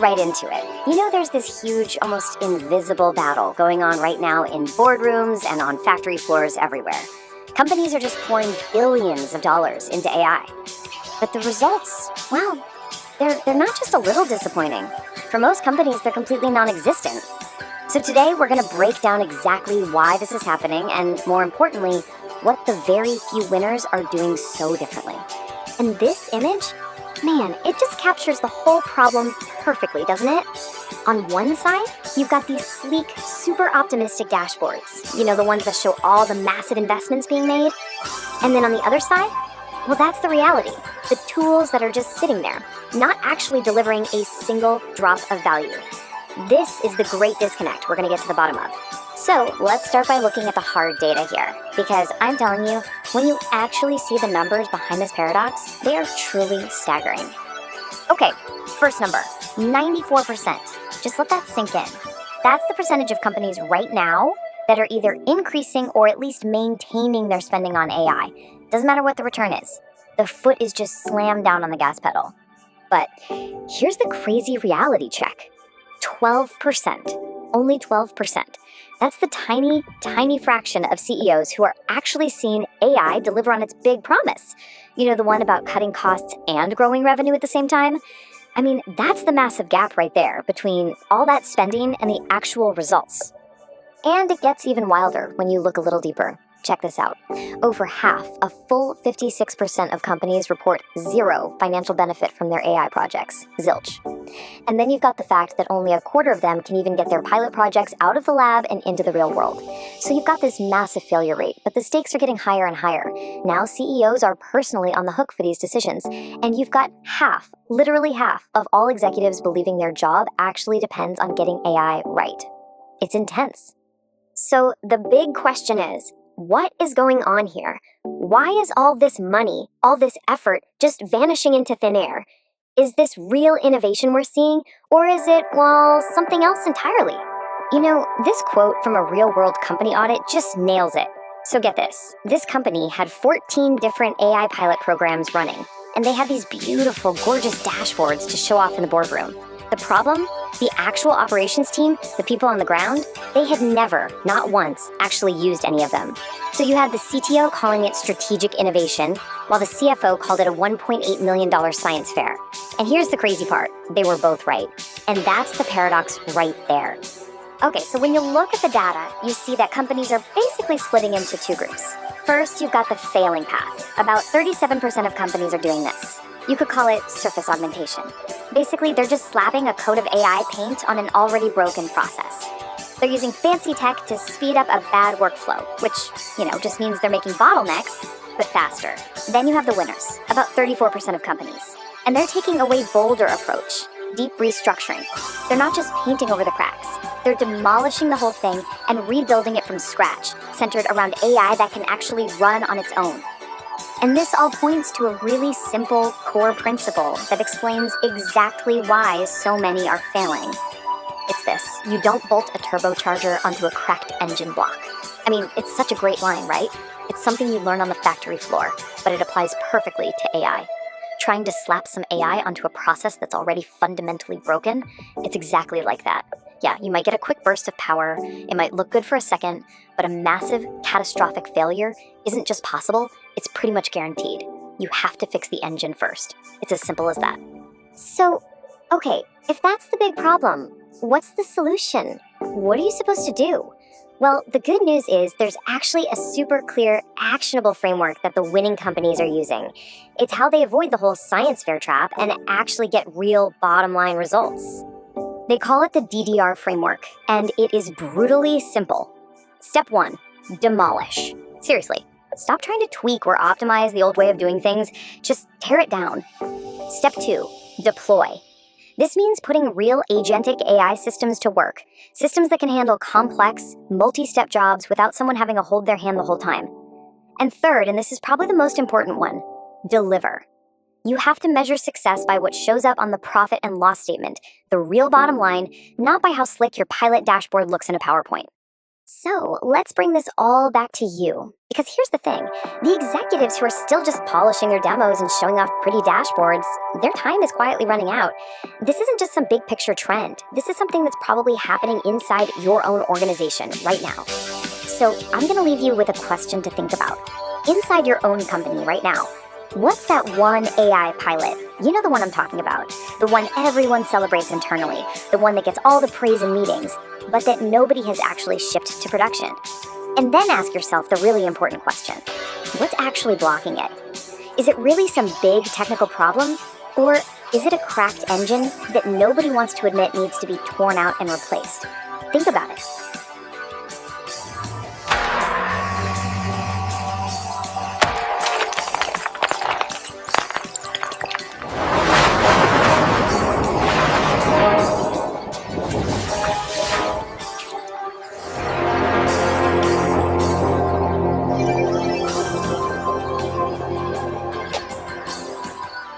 right into it. You know, there's this huge, almost invisible battle going on right now in boardrooms and on factory floors everywhere. Companies are just pouring billions of dollars into AI. But the results, well, they're not just a little disappointing. For most companies, they're completely non-existent. So today, we're going to break down exactly why this is happening and, more importantly, what the very few winners are doing so differently. And this image, man, it just captures the whole problem perfectly, doesn't it? On one side, you've got these sleek, super optimistic dashboards. You know, the ones that show all the massive investments being made. And then on the other side, well, that's the reality. The tools that are just sitting there, not actually delivering a single drop of value. This is the great disconnect we're going to get to the bottom of. So let's start by looking at the hard data here, because I'm telling you, when you actually see the numbers behind this paradox, they are truly staggering. Okay, first number, 94%. Just let that sink in. That's the percentage of companies right now that are either increasing or at least maintaining their spending on AI. Doesn't matter what the return is. The foot is just slammed down on the gas pedal. But here's the crazy reality check. 12%. Only 12%. That's the tiny, tiny fraction of CEOs who are actually seeing AI deliver on its big promise. You know, the one about cutting costs and growing revenue at the same time? I mean, that's the massive gap right there between all that spending and the actual results. And it gets even wilder when you look a little deeper. Check this out. Over half, a full 56% of companies report zero financial benefit from their AI projects. Zilch. And then you've got the fact that only a quarter of them can even get their pilot projects out of the lab and into the real world. So you've got this massive failure rate, but the stakes are getting higher and higher. Now CEOs are personally on the hook for these decisions. And you've got half, literally half, of all executives believing their job actually depends on getting AI right. It's intense. So the big question is, what is going on here? Why is all this money, all this effort just vanishing into thin air? Is this real innovation we're seeing, or is it, well, something else entirely? You know, this quote from a real-world company audit just nails it. So get this. This company had 14 different AI pilot programs running, and they had these beautiful, gorgeous dashboards to show off in the boardroom. The problem? The actual operations team, the people on the ground, they had never, not once, actually used any of them. So you had the CTO calling it strategic innovation, while the CFO called it a $1.8 million science fair. And here's the crazy part. They were both right. And that's the paradox right there. Okay, so when you look at the data, you see that companies are basically splitting into two groups. First, you've got the failing path. About 37% of companies are doing this. You could call it surface augmentation. Basically, they're just slapping a coat of AI paint on an already broken process. They're using fancy tech to speed up a bad workflow, which, you know, just means they're making bottlenecks, but faster. Then you have the winners, about 34% of companies. And they're taking a way bolder approach, deep restructuring. They're not just painting over the cracks. They're demolishing the whole thing and rebuilding it from scratch, centered around AI that can actually run on its own. And this all points to a really simple core principle that explains exactly why so many are failing. It's this: you don't bolt a turbocharger onto a cracked engine block. I mean, it's such a great line, right? It's something you learn on the factory floor, but it applies perfectly to AI. Trying to slap some AI onto a process that's already fundamentally broken, it's exactly like that. Yeah, you might get a quick burst of power, it might look good for a second, but a massive, catastrophic failure isn't just possible, it's pretty much guaranteed. You have to fix the engine first. It's as simple as that. So, okay, if that's the big problem, what's the solution? What are you supposed to do? Well, the good news is there's actually a super clear, actionable framework that the winning companies are using. It's how they avoid the whole science fair trap and actually get real bottom line results. They call it the DDR Framework, and it is brutally simple. Step 1, demolish. Seriously, stop trying to tweak or optimize the old way of doing things, just tear it down. Step 2, deploy. This means putting real agentic AI systems to work, systems that can handle complex, multi-step jobs without someone having to hold their hand the whole time. And third, and this is probably the most important one, deliver. You have to measure success by what shows up on the profit and loss statement, the real bottom line, not by how slick your pilot dashboard looks in a PowerPoint. So let's bring this all back to you. Because here's the thing, the executives who are still just polishing their demos and showing off pretty dashboards, their time is quietly running out. This isn't just some big picture trend. This is something that's probably happening inside your own organization right now. So I'm going to leave you with a question to think about. Inside your own company right now, what's that one AI pilot? You know the one I'm talking about. The one everyone celebrates internally. The one that gets all the praise in meetings, but that nobody has actually shipped to production. And then ask yourself the really important question. What's actually blocking it? Is it really some big technical problem? Or is it a cracked engine that nobody wants to admit needs to be torn out and replaced? Think about it.